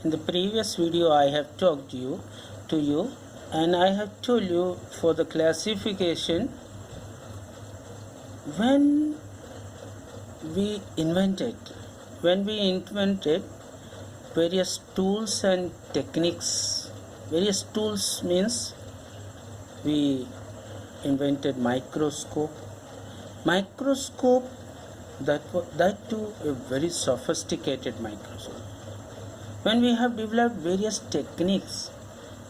In the previous video I have talked to you and I have told you for the classification when we invented various tools and techniques. Various tools means we invented microscope, that too a very sophisticated microscope. When we have developed various techniques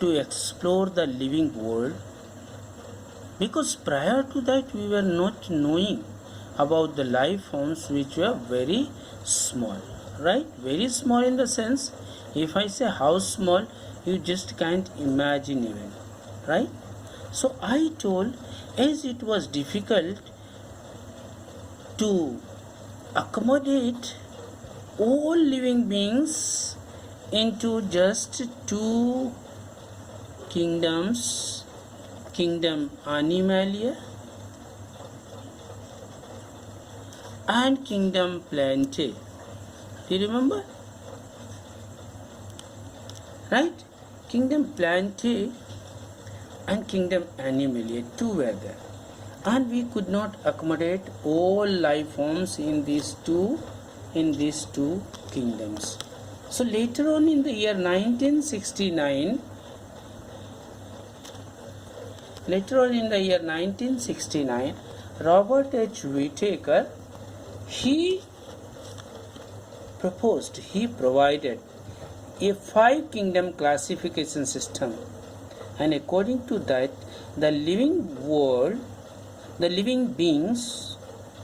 to explore the living world, because prior to that we were not knowing about the life forms which were very small, right? Very small in the sense, if I say how small, you just can't imagine even, right? So I told, as it was difficult to accommodate all living beings into just two kingdoms, kingdom Animalia and kingdom Plantae. Do you remember? Right? Kingdom Plantae and kingdom Animalia, two were there. And we could not accommodate all life forms in these two kingdoms. So later on in the year 1969, Robert H. Whittaker, he provided a 5-kingdom classification system, and according to that, the living beings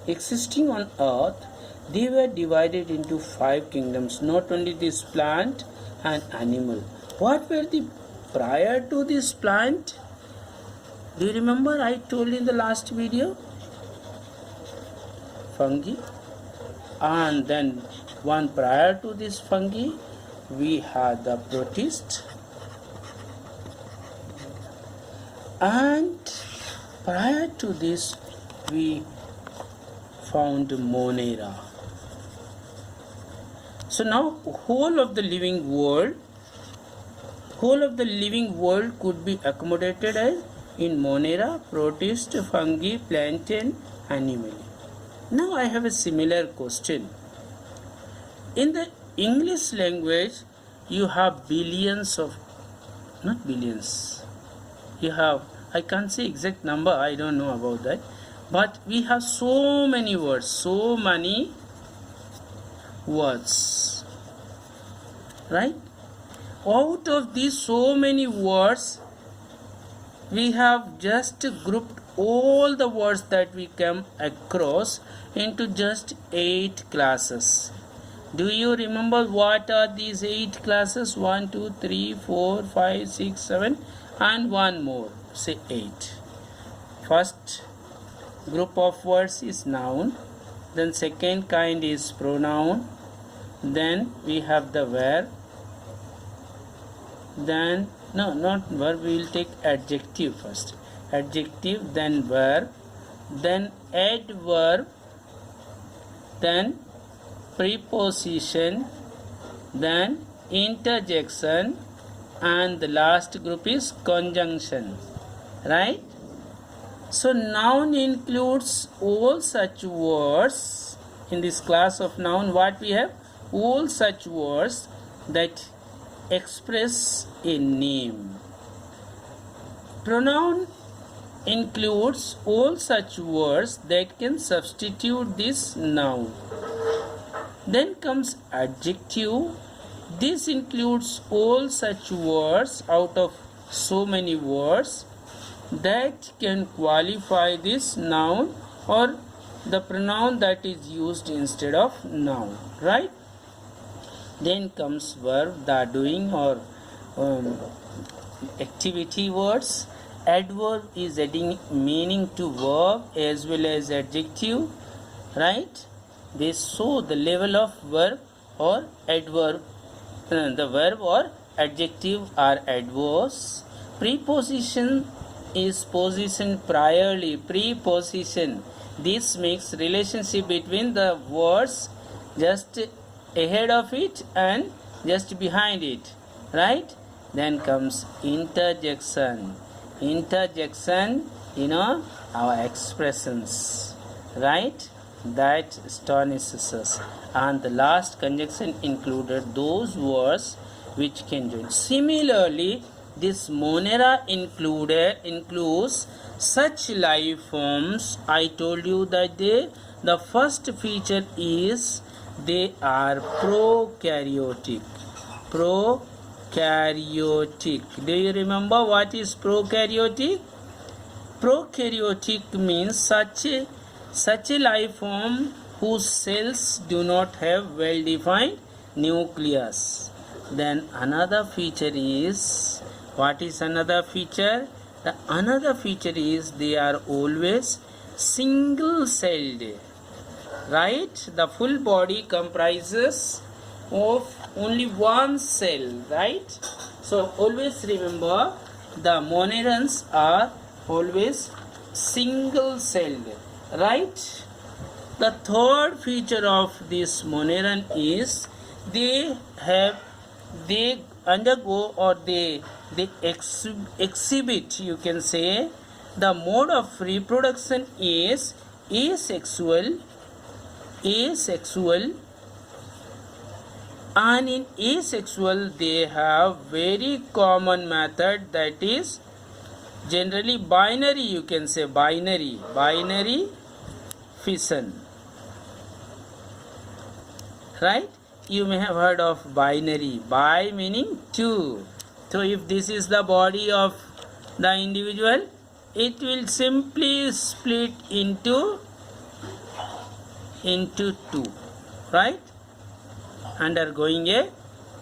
existing on earth, they were divided into 5 kingdoms, not only this plant and animal. What were the prior to this plant? Do you remember I told in the last video? Fungi. And then one prior to this fungi, we had the protist. And prior to this, we found Monera. So now whole of the living world could be accommodated as in Monera, protist, fungi, plantain, animal. Now I have a similar question. In the English language, you have I can't say exact number, I don't know about that, but we have so many words, right? Out of these so many words, we have just grouped all the words that we come across into just 8 classes. Do you remember what are these 8 classes? 1, 2, 3, 4, 5, 6, 7 and one more. Say 8. First group of words is noun. Then second kind is pronoun. Then we have the verb. Then not verb, we will take adjective first. Adjective, then verb, then adverb, then preposition, then interjection, and the last group is conjunction, right? So noun includes all such words. In this class of noun, what we have? All such words that express a name. Pronoun includes all such words that can substitute this noun. Then comes adjective. This includes all such words out of so many words that can qualify this noun or the pronoun that is used instead of noun, right? Then comes verb, the doing or activity words. Adverb is adding meaning to verb as well as adjective, right? They show the level of verb or adverb. The verb or adjective are adverbs. Preposition is position priorly. Preposition. This makes relationship between the words just ahead of it and just behind it, right? Then comes interjection. Interjection, our expressions, right? That astonishes us. And the last conjunction included those words which can join. Similarly, this Monera includes such life forms. I told you that the first feature is they are prokaryotic. Prokaryotic. Do you remember what is prokaryotic? Prokaryotic means such a life form whose cells do not have well-defined nucleus. Then another feature is, what is another feature? The another feature is they are always single-celled, right? The full body comprises of only one cell, right? So always remember the monerans are always single-celled, right? The third feature of this moneran is they undergo or they exhibit, you can say, the mode of reproduction is asexual, and in asexual they have very common method, that is generally binary, you can say binary fission, right? You may have heard of binary. Bi meaning two. So if this is the body of the individual, it will simply split into two, right? Undergoing a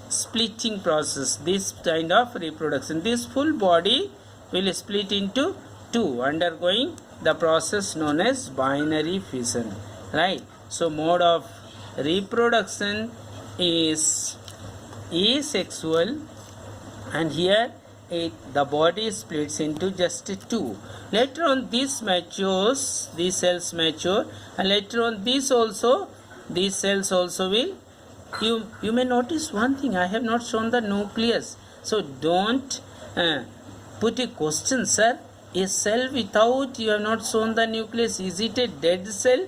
splitting process, this kind of reproduction. This full body will split into two, undergoing the process known as binary fission, right? So mode of reproduction is asexual, and here the body splits into just two. Later on these cells mature, and later on these cells also will, you may notice one thing, I have not shown the nucleus, so don't put a question, sir, a cell without you have not shown the nucleus, is it a dead cell?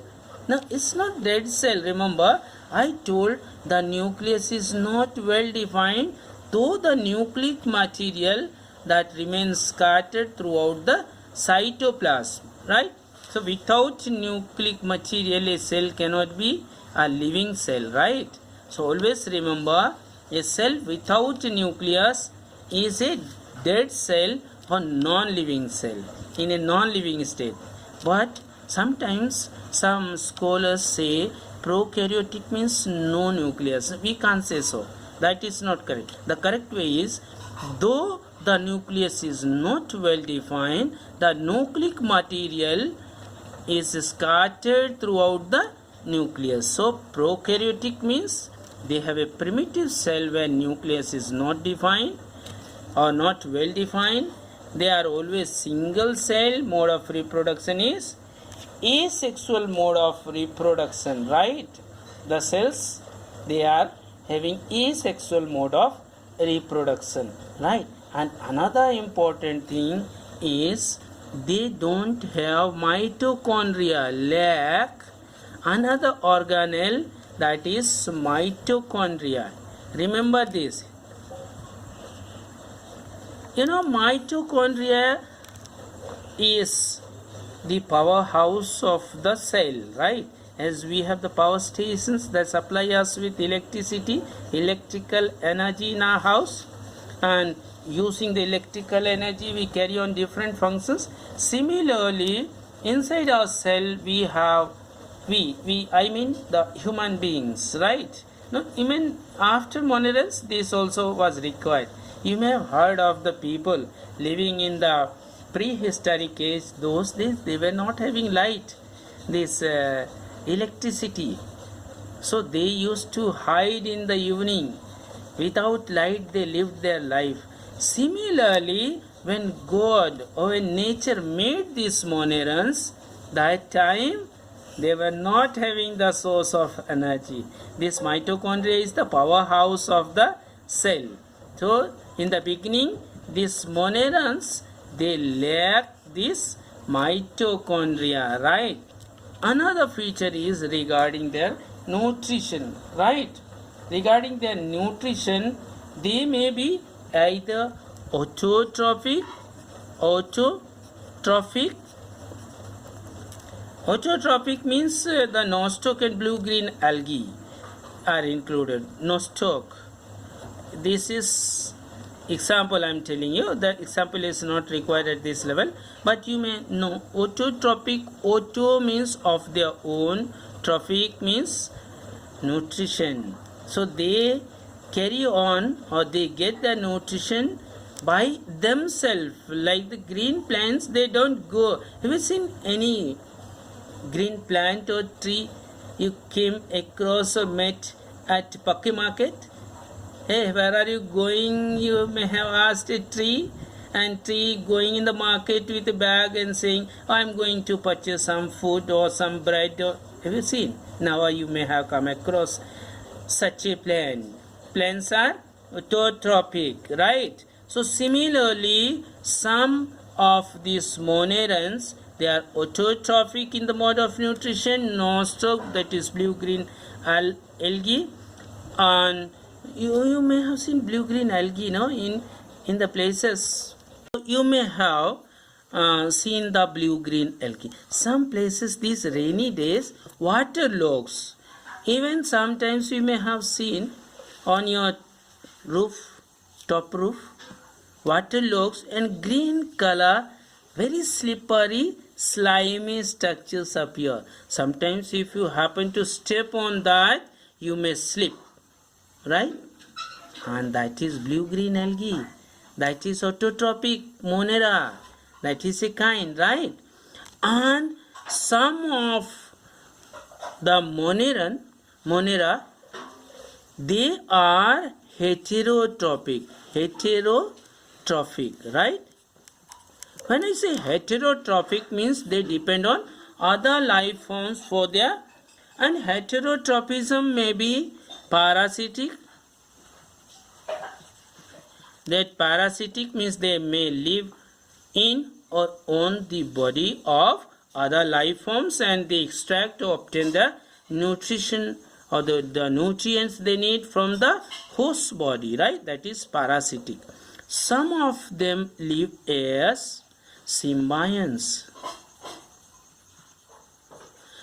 No, it's not dead cell. Remember, I told the nucleus is not well defined, though the nucleic material that remains scattered throughout the cytoplasm, right? So without nucleic material, a cell cannot be a living cell, right? So always remember, a cell without nucleus is a dead cell or non-living cell, in a non-living state. But sometimes some scholars say prokaryotic means no nucleus. We can't say so. That is not correct. The correct way is, though the nucleus is not well defined, the nucleic material is scattered throughout the nucleus. So prokaryotic means they have a primitive cell where nucleus is not defined or not well defined. They are always single cell. Mode of reproduction is asexual mode of reproduction, right? The cells, they are having asexual mode of reproduction, right? And another important thing is they don't have mitochondria, lack another organelle, that is mitochondria. Remember this. Mitochondria is the powerhouse of the cell, right? As we have the power stations that supply us with electrical energy in our house, and using the electrical energy we carry on different functions. Similarly, inside our cell we have the human beings, right? Now, even after monerans, this also was required. You may have heard of the people living in the prehistoric age. Those days they were not having light, this electricity, so they used to hide in the evening. Without light they lived their life. Similarly, when God or when nature made these monerans, that time They were not having the source of energy. This mitochondria is the powerhouse of the cell. So in the beginning, these monerans, they lack this mitochondria, right? Another feature is regarding their nutrition, right? Regarding their nutrition, they may be either autotrophic. Autotrophic means the nostoc and blue-green algae are included. Nostoc. This is example I am telling you. The example is not required at this level, but you may know autotrophic. Auto means of their own, trophic means nutrition. So they carry on or they get their nutrition by themselves. Like the green plants, they don't go. Have you seen any green plant or tree you came across or met at Pakke Market? Hey, where are you going? You may have asked a tree, and tree going in the market with a bag and saying, I'm going to purchase some food or some bread. Or, have you seen? Now you may have come across such a plant. Plants are autotrophic, right? So similarly, some of these monerans, they are autotrophic in the mode of nutrition, nostoc, that is blue-green algae, and you may have seen blue-green algae, no, in the places. You may have seen the blue-green algae. Some places, these rainy days, waterlogs. Even sometimes you may have seen on your roof, top roof, waterlogs and green color, very slippery, slimy structures appear. Sometimes if you happen to step on that, you may slip, right? And that is blue-green algae. That is autotrophic monera. That is a kind, right? And some of the monera, they are heterotrophic, right? When I say heterotrophic, means they depend on other life forms for their, and heterotrophism may be parasitic. That parasitic means they may live in or on the body of other life forms, and they extract to obtain the nutrition or the nutrients they need from the host body, right? That is parasitic. Some of them live as symbionts.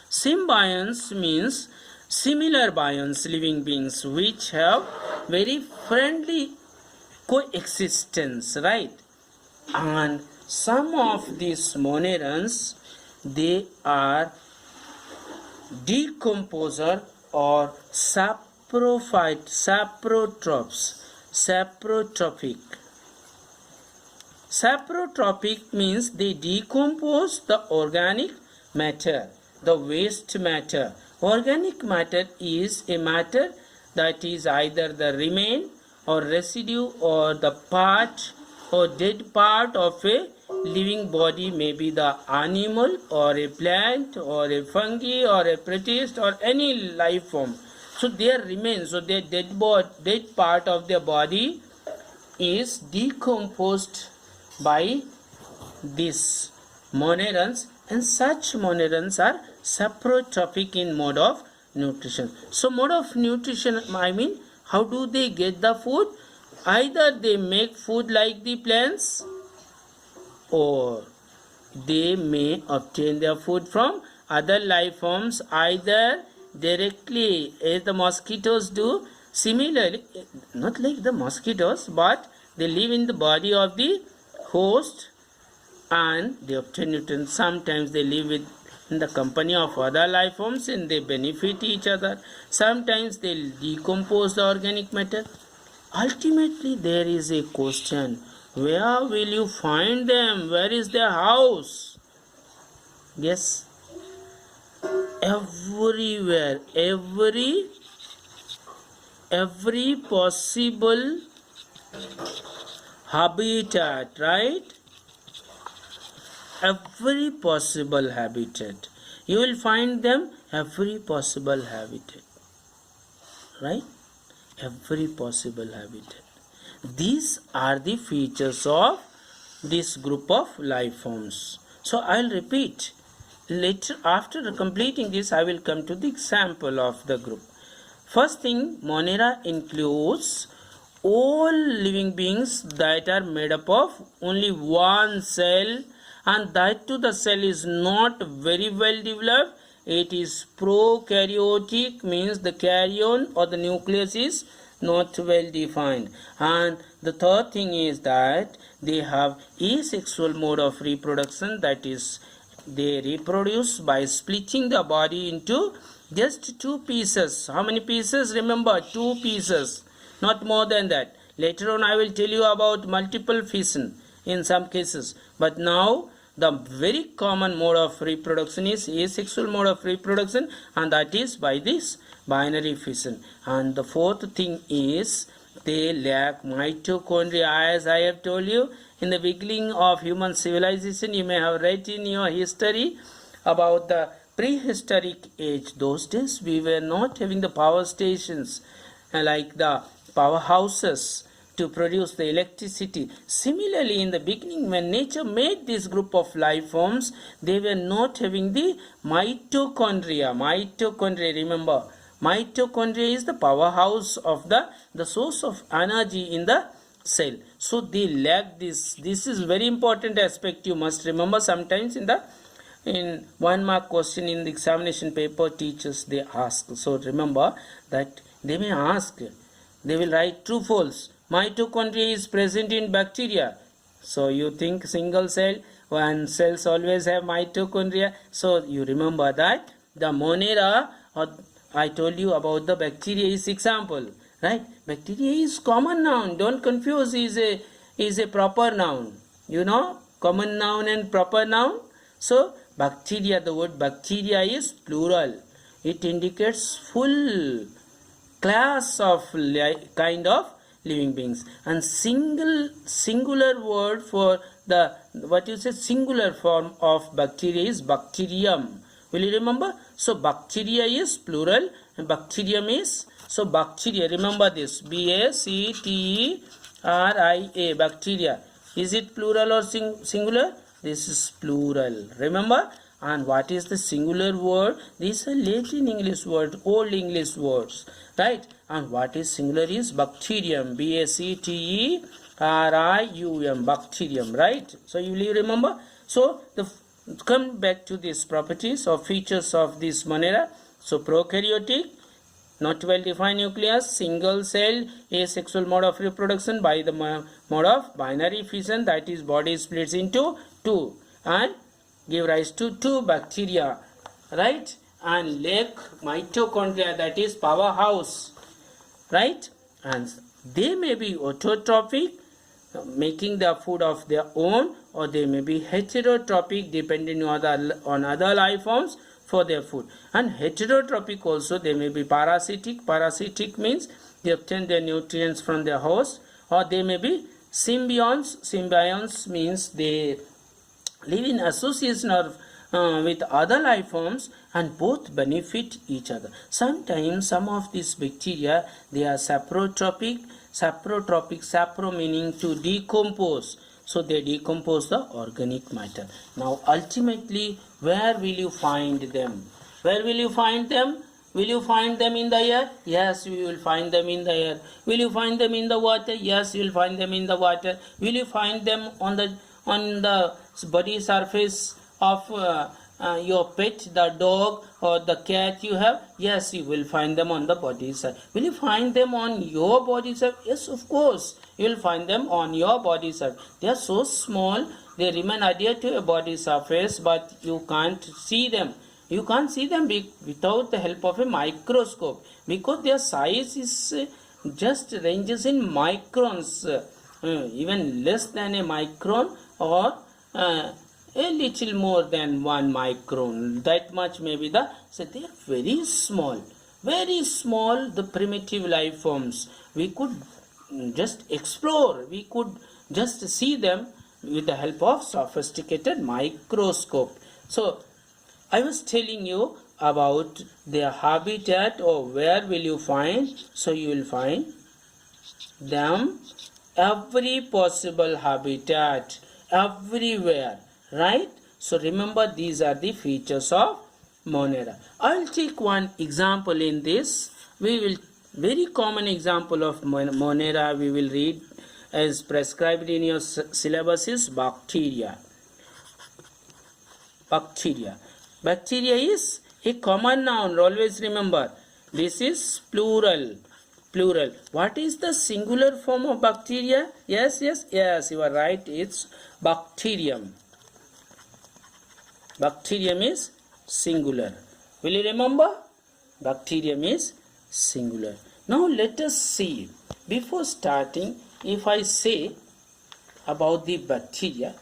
Symbionts means similar bionts, living beings which have very friendly coexistence, right? And some of these monerans, they are decomposer or saprophyte, saprotrophic. Saprotrophic means they decompose the organic matter, the waste matter. Organic matter is a matter that is either the remain or residue or the part or dead part of a living body, maybe the animal or a plant or a fungi or a protist or any life form. So their remains, so their dead part of their body is decomposed by these monerans, and such monerans are saprotrophic in mode of nutrition. So mode of nutrition, I mean, how do they get the food? Either they make food like the plants, or they may obtain their food from other life forms, either directly as the mosquitoes do. Similarly, not like the mosquitoes, but they live in the body of the host and they obtain nutrients. Sometimes they live in the company of other life forms and they benefit each other. Sometimes they decompose the organic matter. Ultimately, there is a question: where will you find them? Where is their house? Yes, everywhere, every possible habitat, right? Every possible habitat. You will find them every possible habitat, right? Every possible habitat. These are the features of this group of life forms. So I'll repeat. Later, after completing this, I will come to the example of the group. First thing, Monera includes all living beings that are made up of only one cell, and that too the cell is not very well developed. It is prokaryotic, means the karyon or the nucleus is not well defined. And the third thing is that they have asexual mode of reproduction, that is they reproduce by splitting the body into just two pieces. How many pieces? Remember, two pieces, not more than that. Later on I will tell you about multiple fission in some cases, but now the very common mode of reproduction is asexual mode of reproduction, and that is by this binary fission. And the fourth thing is they lack mitochondria. As I have told you, in the beginning of human civilization, you may have read in your history about the prehistoric age. Those days we were not having the power stations like the powerhouses to produce the electricity. Similarly, in the beginning, when nature made this group of life forms, they were not having the mitochondria. Mitochondria, remember, mitochondria is the powerhouse of the source of energy in the cell. So they lack this. This is very important aspect. You must remember. Sometimes in 1 mark question in the examination paper, teachers they ask. So remember that they may ask. They will write true false. Mitochondria is present in bacteria. So you think single cell, when cells always have mitochondria. So you remember that the Monera, or I told you about the bacteria is example, right? Bacteria is common noun. Don't confuse is a proper noun. You know, common noun and proper noun. So bacteria, the word bacteria is plural. It indicates full class of kind of living beings. And singular word for the singular form of bacteria is bacterium. Will you remember? So bacteria is plural and bacterium is, so bacteria, remember this, bacteria, bacteria. Is it plural or singular? This is plural, remember. And what is the singular word? These are Latin English words, old English words, right? And what is singular is bacterium, bacterium, bacterium, right? So you will remember. So come back to these properties or features of this Monera. So prokaryotic, not well defined nucleus, single cell, asexual mode of reproduction by the mode of binary fission, that is body splits into two and give rise to two bacteria, right? And lack mitochondria, that is powerhouse, right? And they may be autotrophic, making the food of their own, or they may be heterotrophic, depending on other life forms for their food. And heterotrophic also, they may be parasitic. Parasitic means they obtain their nutrients from their host, or they may be symbionts. Symbionts means they live in association or with other life forms, and both benefit each other. Sometimes some of these bacteria, they are saprotropic. Sapro meaning to decompose. So they decompose the organic matter. Now ultimately, where will you find them? Where will you find them? Will you find them in the air? Yes, we will find them in the air. Will you find them in the water? Yes, you will find them in the water. Will you find them on the body surface of your pet, the dog or the cat you have? Yes, you will find them on the body surface. Will you find them on your body surface? Yes, of course, you will find them on your body surface. They are so small, they remain adhered to your body surface, but you can't see them. You can't see them without the help of a microscope, because their size is just ranges in microns, even less than a micron, or a little more than 1 micron. That much may be so they are very small, the primitive life forms. We could just explore, we could just see them with the help of sophisticated microscope. So I was telling you about their habitat, or where will you find. So you will find them every possible habitat, everywhere, right? So remember, these are the features of Monera. I'll take one example in this. We will, very common example of Monera we will read as prescribed in your syllabus is bacteria. Bacteria is a common noun. Always remember, this is plural. What is the singular form of bacteria? Yes, you are right. It's bacterium. Bacterium is singular. Will you remember? Bacterium is singular. Now let us see. Before starting, if I say about the bacteria,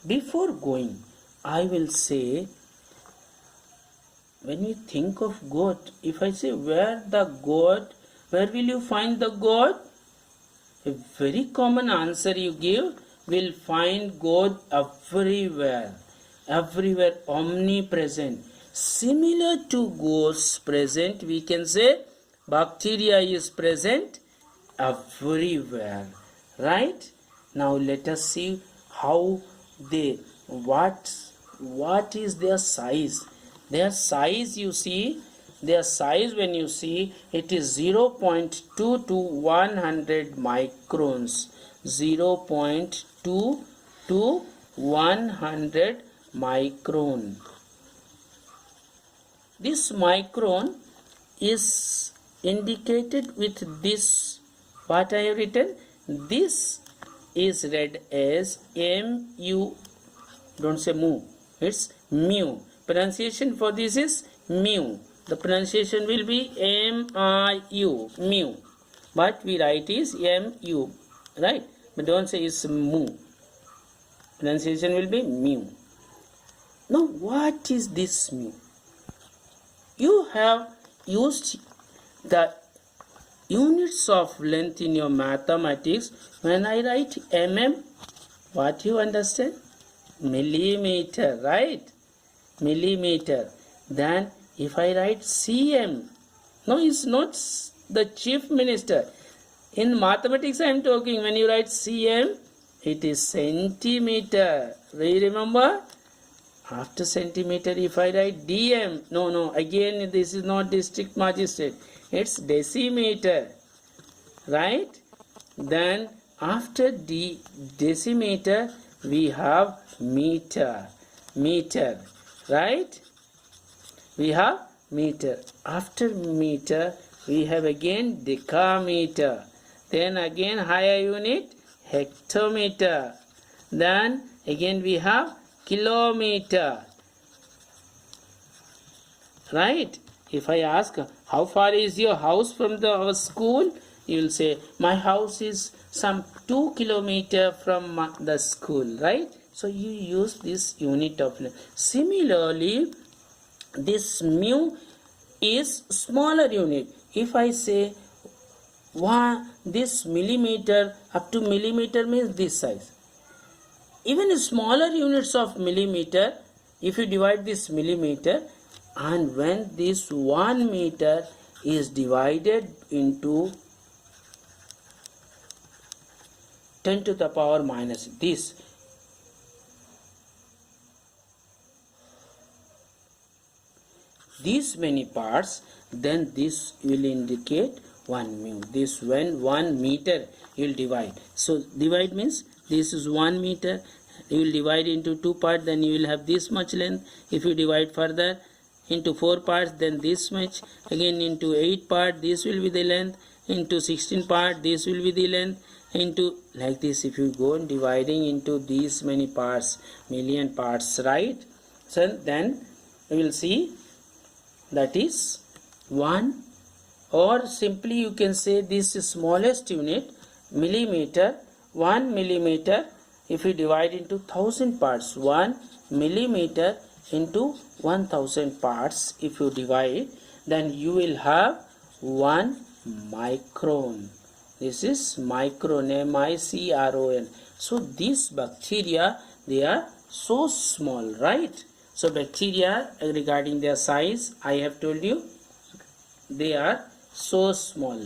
before going, I will say, when you think of goat, if I say where will you find the goat? A very common answer you give, will find goat everywhere, omnipresent. Similar to goats present, we can say bacteria is present everywhere, right? Now let us see how they, what is their size. Their size, you see, their size when you see, it is 0.2 to 100 microns. 0.2 to 100 micron. This micron is indicated with this, what I have written. This is read as mu. Don't say mu, it's mu. Pronunciation for this is mu. The pronunciation will be M-I-U, mu. But we write is M-U, right? But don't say it's mu. Pronunciation will be mu. Now what is this mu? You have used the units of length in your mathematics. When I write mm, what you understand? Millimeter, right? Millimeter. Then if I write cm, no, it's not the chief minister. In mathematics I am talking. When you write cm, it is centimeter. Do you remember? After centimeter, if I write dm, no, again this is not district magistrate, it's decimeter, right? Then after decimeter, we have meter, right? We have meter. After meter, we have again decameter. Then again higher unit, hectometer. Then again we have kilometer, right? If I ask, how far is your house from our school? You will say, my house is some 2 kilometers from the school, right? So you use this unit of length. Similarly, this mu is smaller unit. If I say this millimeter, up to millimeter means this size. Even smaller units of millimeter, if you divide this millimeter, and when this 1 meter is divided into 10 to the power minus these many parts, then this will indicate 1 mu. This when 1 meter you will divide. So divide means this is 1 meter. You will divide into 2 parts, then you will have this much length. If you divide further into 4 parts, then this much. Again into 8 parts, this will be the length. Into 16 parts, this will be the length. Into like this, if you go on dividing into these many parts, million parts, right? So then you will see that is 1, or simply you can say this smallest unit, millimeter. 1 millimeter, if you divide into 1000 parts, 1 millimeter into 1000 parts, if you divide, then you will have 1 micron. This is micron, M-I-C-R-O-N. So these bacteria, they are so small, right? So bacteria, regarding their size, I have told you they are so small.